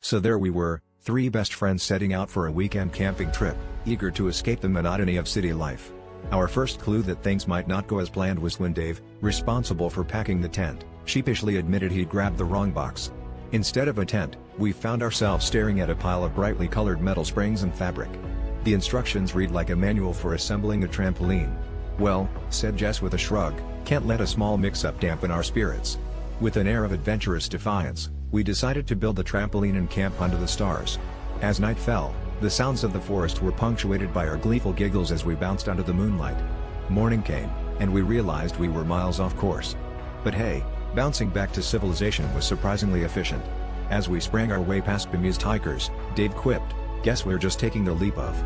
So there we were, three best friends setting out for a weekend camping trip, eager to escape the monotony of city life. Our first clue that things might not go as planned was when Dave, responsible for packing the tent, sheepishly admitted he'd grabbed the wrong box. Instead of a tent, we found ourselves staring at a pile of brightly colored metal springs and fabric. The instructions read like a manual for assembling a trampoline. "Well," said Jess with a shrug, "can't let a small mix-up dampen our spirits." With an air of adventurous defiance, we decided to build the trampoline and camp under the stars. As night fell, the sounds of the forest were punctuated by our gleeful giggles as we bounced under the moonlight. Morning came, and we realized we were miles off course. But hey, bouncing back to civilization was surprisingly efficient. As we sprang our way past bemused hikers, Dave quipped, "Guess we're just taking the leap of